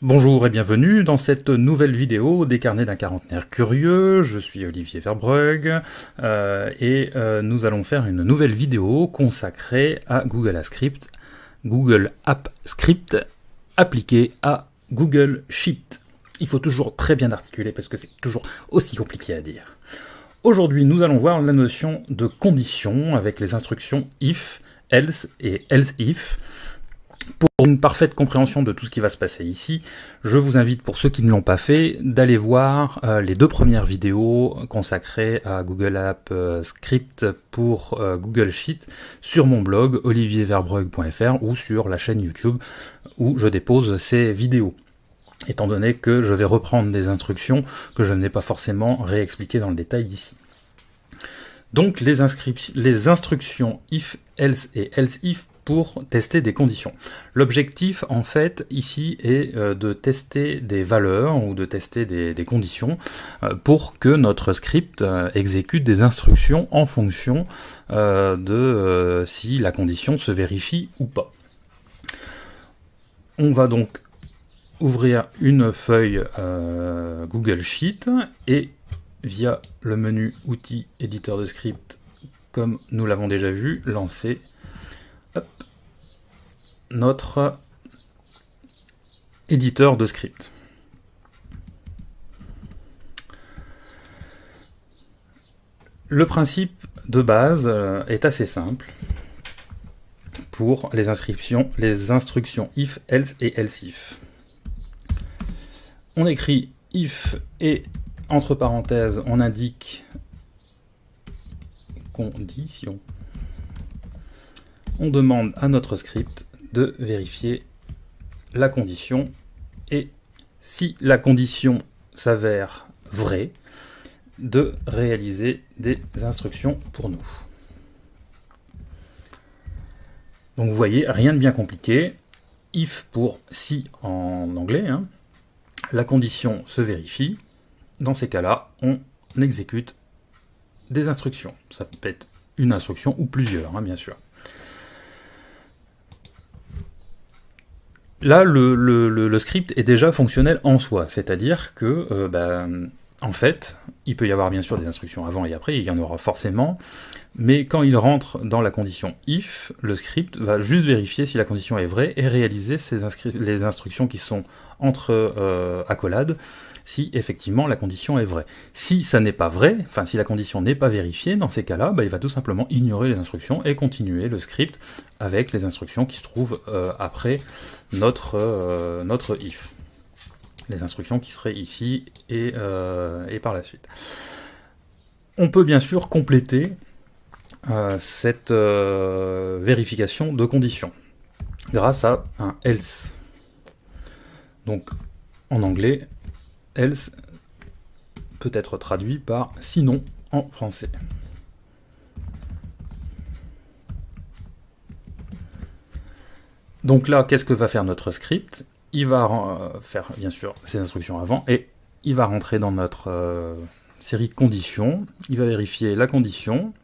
Bonjour et bienvenue dans cette nouvelle vidéo des carnets d'un quarantenaire curieux. Je suis Olivier Verbrugge et nous allons faire une nouvelle vidéo consacrée à Google Script, Google App Script appliqué à Google Sheet. Il faut toujours très bien articuler parce que c'est toujours aussi compliqué à dire. Aujourd'hui, nous allons voir la notion de condition avec les instructions if, else et else if. Pour une parfaite compréhension de tout ce qui va se passer ici, je vous invite, pour ceux qui ne l'ont pas fait, d'aller voir les deux premières vidéos consacrées à Google App Script pour Google Sheet sur mon blog olivierverbrugge.fr ou sur la chaîne YouTube où je dépose ces vidéos, étant donné que je vais reprendre des instructions que je n'ai pas forcément réexpliquées dans le détail ici. Donc les instructions if, else et else if pour tester des conditions. L'objectif, en fait, ici, est de tester des valeurs ou de tester des conditions pour que notre script exécute des instructions en fonction de si la condition se vérifie ou pas. On va donc ouvrir une feuille Google Sheet et via le menu Outils, éditeur de script, comme nous l'avons déjà vu, lancer notre éditeur de script. Le principe de base est assez simple pour les instructions if, else et else if. On écrit if et entre parenthèses on indique condition. On demande à notre script de vérifier la condition et si la condition s'avère vraie, de réaliser des instructions pour nous. Donc vous voyez, rien de bien compliqué. If pour si en anglais, la condition se vérifie. Dans ces cas-là, on exécute des instructions. Ça peut être une instruction ou plusieurs, bien sûr. Là, le script est déjà fonctionnel en soi, c'est-à-dire que, en fait, il peut y avoir bien sûr des instructions avant et après, il y en aura forcément, mais quand il rentre dans la condition if, le script va juste vérifier si la condition est vraie et réaliser les instructions qui sont entre accolades, si effectivement la condition est vraie. Si ça n'est pas vrai, enfin si la condition n'est pas vérifiée, dans ces cas-là, il va tout simplement ignorer les instructions et continuer le script avec les instructions qui se trouvent après notre if. Les instructions qui seraient ici et par la suite. On peut bien sûr compléter cette vérification de conditions grâce à un else. Donc en anglais, else peut être traduit par sinon en français. Donc là, qu'est-ce que va faire notre script? Il va faire bien sûr ses instructions avant et il va rentrer dans notre série de conditions. Il va vérifier la condition.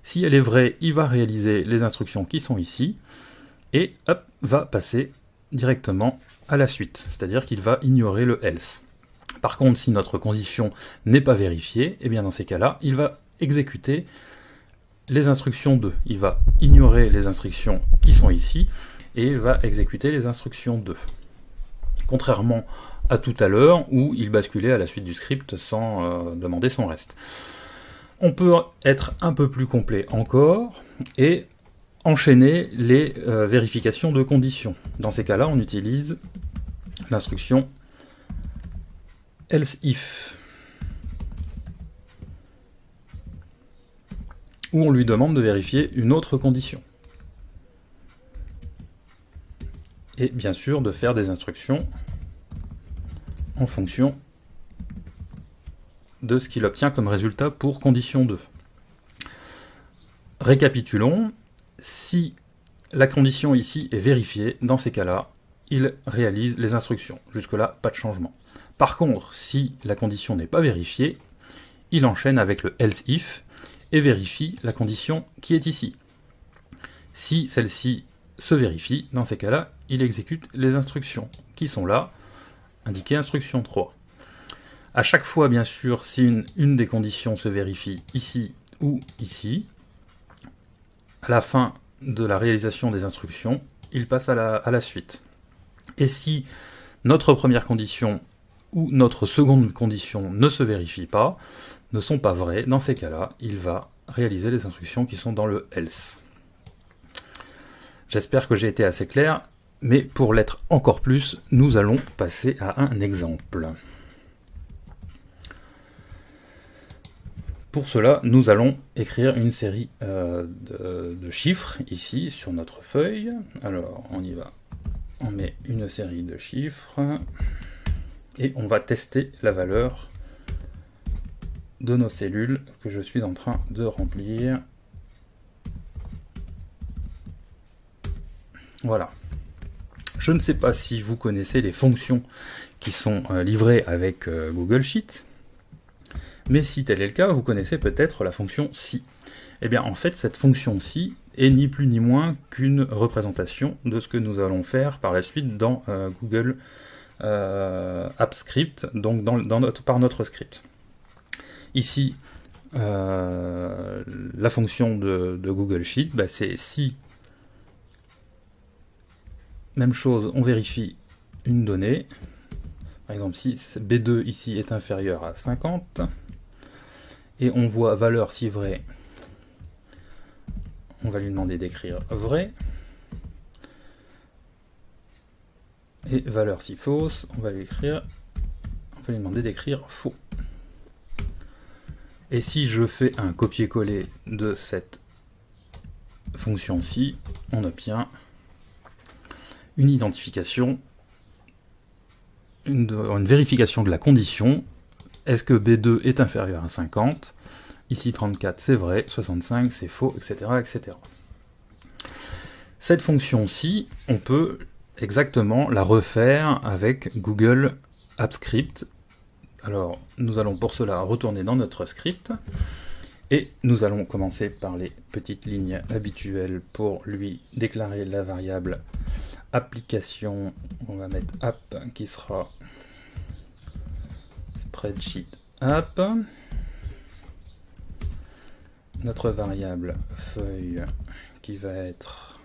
Si elle est vraie, il va réaliser les instructions qui sont ici et hop, va passer directement à la suite, c'est-à-dire qu'il va ignorer le else. Par contre, si notre condition n'est pas vérifiée, et bien dans ces cas-là, il va exécuter les instructions 2. Il va ignorer les instructions qui sont ici et va exécuter les instructions 2. Contrairement à tout à l'heure où il basculait à la suite du script sans demander son reste. On peut être un peu plus complet encore et enchaîner les vérifications de conditions. Dans ces cas-là, on utilise l'instruction else if, où on lui demande de vérifier une autre condition. Et bien sûr de faire des instructions en fonction de ce qu'il obtient comme résultat pour condition 2. Récapitulons, si la condition ici est vérifiée, dans ces cas-là, il réalise les instructions. Jusque-là, pas de changement. Par contre, si la condition n'est pas vérifiée, il enchaîne avec le else if et vérifie la condition qui est ici. Si celle-ci se vérifie, dans ces cas-là, il exécute les instructions qui sont là, indiquer instruction 3. À chaque fois, bien sûr, si une des conditions se vérifie ici ou ici, à la fin de la réalisation des instructions, il passe à la suite. Et si notre première condition ou notre seconde condition ne se vérifie pas, ne sont pas vraies, dans ces cas-là, il va réaliser les instructions qui sont dans le else. J'espère que j'ai été assez clair, mais pour l'être encore plus, nous allons passer à un exemple. Pour cela, nous allons écrire une série de chiffres ici sur notre feuille. Alors, on y va. On met une série de chiffres et on va tester la valeur de nos cellules que je suis en train de remplir. Voilà. Je ne sais pas si vous connaissez les fonctions qui sont livrées avec Google Sheets. Mais si tel est le cas, vous connaissez peut-être la fonction si. Eh bien, en fait, cette fonction si est ni plus ni moins qu'une représentation de ce que nous allons faire par la suite dans Google Apps Script, donc par notre script. Ici, la fonction de Google Sheet, bah, c'est si. Même chose, on vérifie une donnée. Par exemple, si B2 ici est inférieur à 50, et on voit valeur si vrai, on va lui demander d'écrire vrai, et valeur si fausse, on va lui demander d'écrire faux. Et si je fais un copier-coller de cette fonction-ci, on obtient une identification, une vérification de la condition. Est-ce que B2 est inférieur à 50? Ici 34 c'est vrai, 65 c'est faux, etc., etc. Cette fonction-ci, on peut exactement la refaire avec Google Apps Script. Alors, nous allons pour cela retourner dans notre script, et nous allons commencer par les petites lignes habituelles pour lui déclarer la variable application. On va mettre app qui sera spreadsheet app. Notre variable feuille qui va être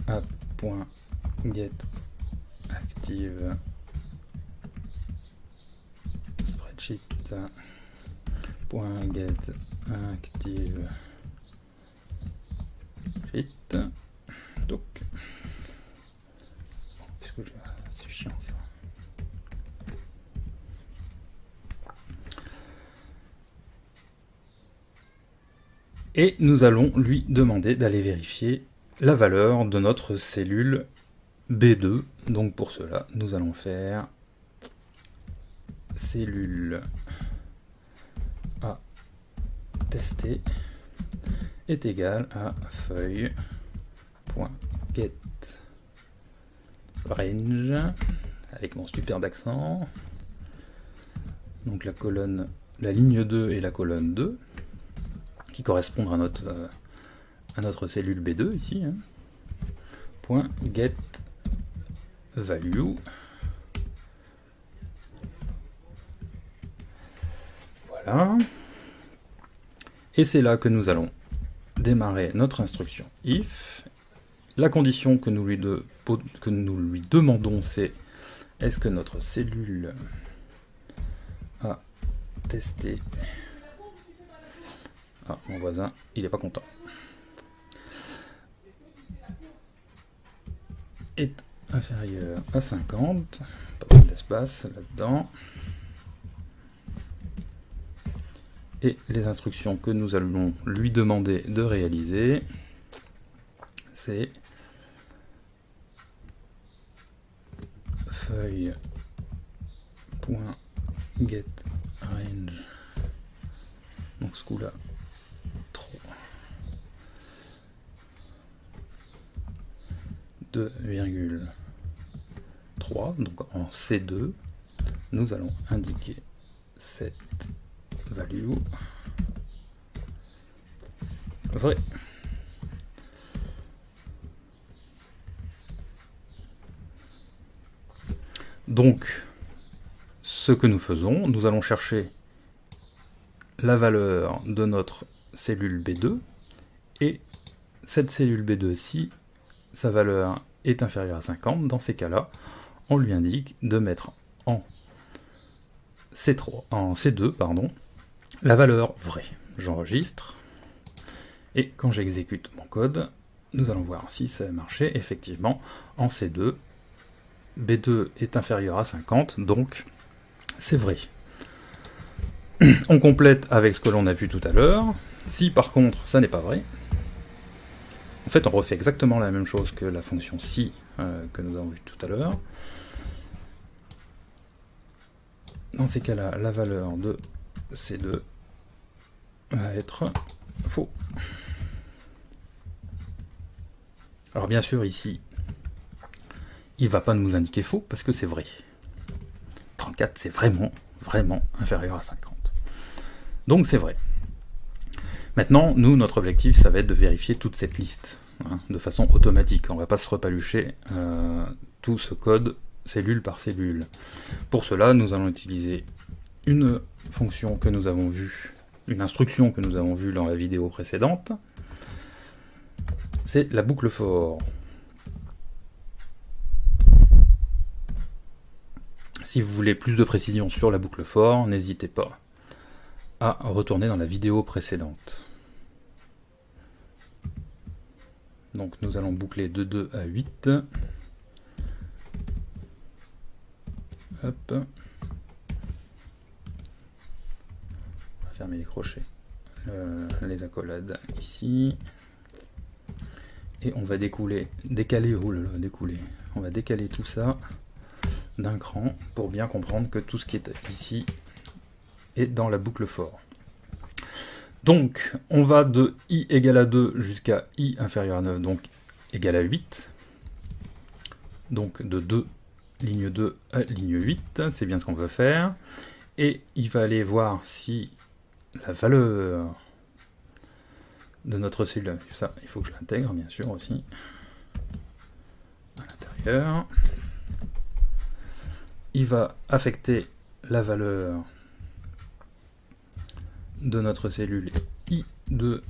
app.getActive spreadsheet.getActive sheet. Donc, c'est chiant ça. Et nous allons lui demander d'aller vérifier la valeur de notre cellule B2. Donc pour cela, nous allons faire cellule à tester est égal à feuille.getRange avec mon superbe accent. Donc la ligne 2 et la colonne 2 qui correspondent à notre cellule B2 ici. Point get value. Voilà. Et c'est là que nous allons démarrer notre instruction if. La condition que nous lui demandons, c'est est-ce que notre cellule a testé. Ah, mon voisin, il n'est pas content. Est inférieur à 50. Pas mal d'espace là-dedans. Et les instructions que nous allons lui demander de réaliser, c'est feuille.getRange. Donc ce coup-là, 2,3, donc en C2, nous allons indiquer cette value vrai. Donc, ce que nous faisons, nous allons chercher la valeur de notre cellule B2, et cette cellule B2, si sa valeur est inférieure à 50, dans ces cas-là, on lui indique de mettre en C2, la valeur vraie. J'enregistre, et quand j'exécute mon code, nous allons voir si ça a marché. Effectivement, en C2, B2 est inférieur à 50, donc c'est vrai. On complète avec ce que l'on a vu tout à l'heure. Si par contre ça n'est pas vrai, en fait on refait exactement la même chose que la fonction si que nous avons vu tout à l'heure. Dans ces cas-là, la valeur de C2 va être faux. Alors bien sûr ici, il ne va pas nous indiquer faux parce que c'est vrai. 34 c'est vraiment inférieur à 50. Donc c'est vrai. Maintenant, nous, notre objectif, ça va être de vérifier toute cette liste, de façon automatique. On ne va pas se repalucher tout ce code cellule par cellule. Pour cela, nous allons utiliser une fonction que nous avons vue, une instruction que nous avons vue dans la vidéo précédente. C'est la boucle for. Si vous voulez plus de précision sur la boucle for, n'hésitez pas à retourner dans la vidéo précédente. Donc nous allons boucler de 2 à 8. Hop. On va fermer les crochets, les accolades ici. Et on va décaler, on va décaler tout ça d'un cran pour bien comprendre que tout ce qui est ici est dans la boucle for. Donc, on va de i égale à 2 jusqu'à i inférieur à 9, donc égal à 8. Donc de 2, ligne 2 à ligne 8, c'est bien ce qu'on veut faire. Et il va aller voir si la valeur de notre cellule, ça, il faut que je l'intègre bien sûr aussi, à l'intérieur. Il va affecter la valeur de notre cellule I2,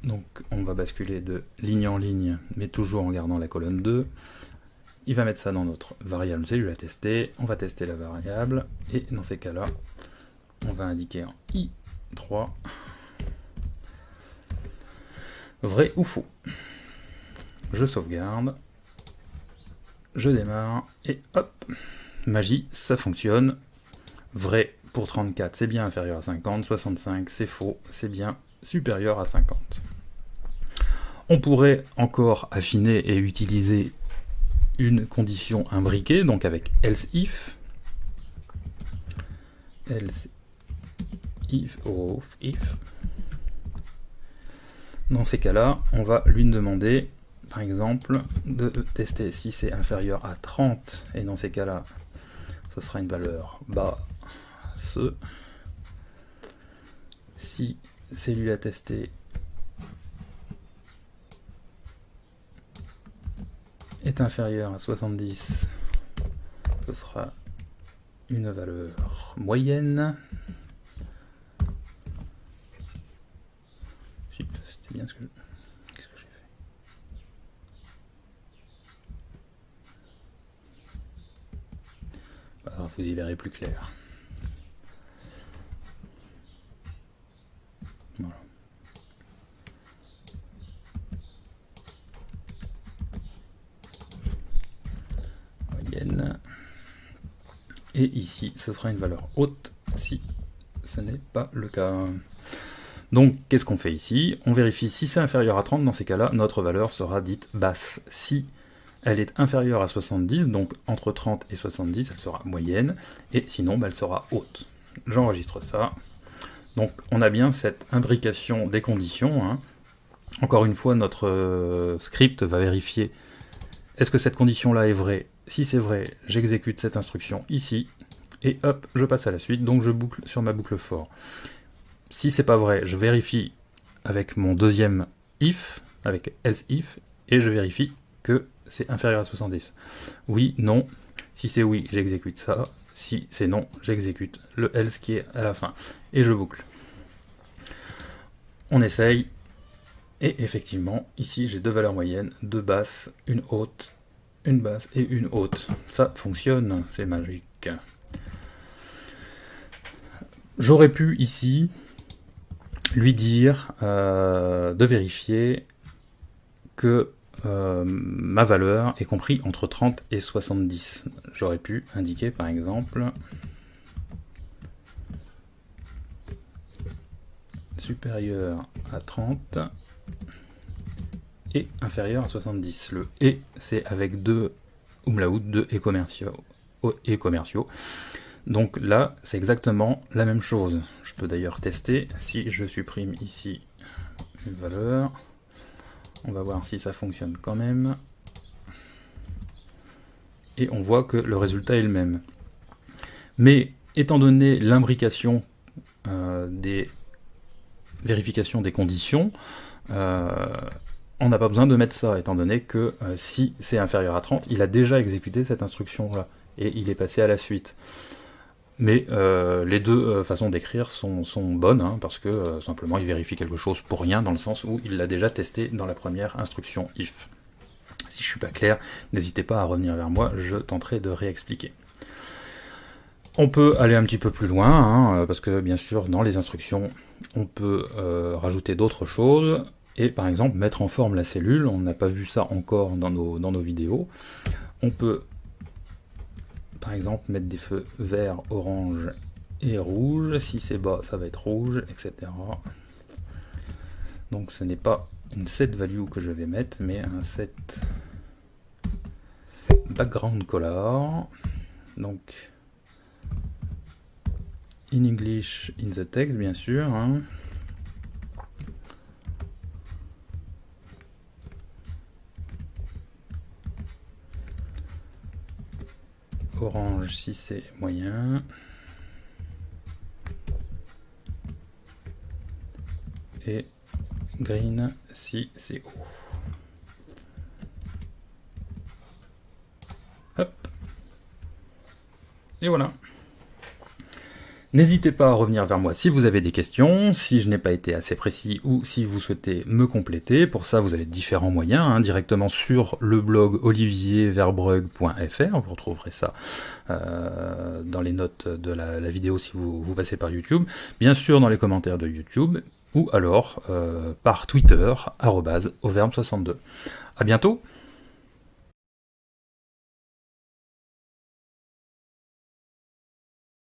donc on va basculer de ligne en ligne, mais toujours en gardant la colonne 2. Il va mettre ça dans notre variable cellule à tester, on va tester la variable, et dans ces cas-là, on va indiquer en I3, vrai ou faux. Je sauvegarde, je démarre, et hop, magie, ça fonctionne. Vrai pour 34, c'est bien inférieur à 50, 65, c'est faux, c'est bien supérieur à 50. On pourrait encore affiner et utiliser une condition imbriquée, donc avec else if. Else if, if. Dans ces cas-là, on va lui demander, par exemple, de tester si c'est inférieur à 30, et dans ces cas-là, ce sera une valeur basse. Si cellule à tester est inférieur à 70, ce sera une valeur moyenne. Si, c'était bien ce que je... Qu'est-ce que j'ai fait? Alors, vous y verrez plus clair. Voilà. Moyenne. Et ici, ce sera une valeur haute si ce n'est pas le cas. Donc, qu'est-ce qu'on fait ici? On vérifie si c'est inférieur à 30, dans ces cas-là, notre valeur sera dite basse. Si elle est inférieure à 70, donc entre 30 et 70, elle sera moyenne, et sinon, elle sera haute. J'enregistre ça. Donc, on a bien cette imbrication des conditions, hein. Encore une fois, notre script va vérifier est-ce que cette condition-là est vraie. Si c'est vrai, j'exécute cette instruction ici, et hop, je passe à la suite, donc je boucle sur ma boucle for. Si c'est pas vrai, je vérifie avec mon deuxième if, avec else if, et je vérifie que c'est inférieur à 70. Oui, non, Si c'est oui, j'exécute ça. Si c'est non, j'exécute le else qui est à la fin. Et je boucle. On essaye. Et effectivement, ici j'ai deux valeurs moyennes, deux basses, une haute, une basse et une haute. Ça fonctionne, c'est magique. J'aurais pu ici lui dire de vérifier que ma valeur est comprise entre 30 et 70. J'aurais pu indiquer par exemple supérieur à 30 et inférieur à 70. Le et, c'est avec deux umlaut, deux et commerciaux. Donc là, c'est exactement la même chose. Je peux d'ailleurs tester si je supprime ici une valeur. On va voir si ça fonctionne quand même. Et on voit que le résultat est le même. Mais étant donné l'imbrication des vérifications des conditions, on n'a pas besoin de mettre ça, étant donné que si c'est inférieur à 30, il a déjà exécuté cette instruction-là, et il est passé à la suite. Mais les deux façons d'écrire sont bonnes, hein, parce que simplement il vérifie quelque chose pour rien, dans le sens où il l'a déjà testé dans la première instruction if. Si je suis pas clair, n'hésitez pas à revenir vers moi, je tenterai de réexpliquer. On peut aller un petit peu plus loin, hein, parce que bien sûr dans les instructions on peut rajouter d'autres choses, et par exemple mettre en forme la cellule. On n'a pas vu ça encore dans nos vidéos. On peut par exemple mettre des feux vert, orange et rouge. Si c'est bas, ça va être rouge, etc. Donc ce n'est pas une set value que je vais mettre, mais un set background color. Donc in English, in the text, bien sûr. Hein. Orange si c'est moyen. Et green si c'est haut. Hop. Et voilà. N'hésitez pas à revenir vers moi si vous avez des questions, si je n'ai pas été assez précis ou si vous souhaitez me compléter. Pour ça, vous avez différents moyens, hein, directement sur le blog olivierverbrugge.fr, vous retrouverez ça dans les notes de la vidéo si vous passez par YouTube, bien sûr dans les commentaires de YouTube, ou alors par Twitter, @auvergne62. À bientôt.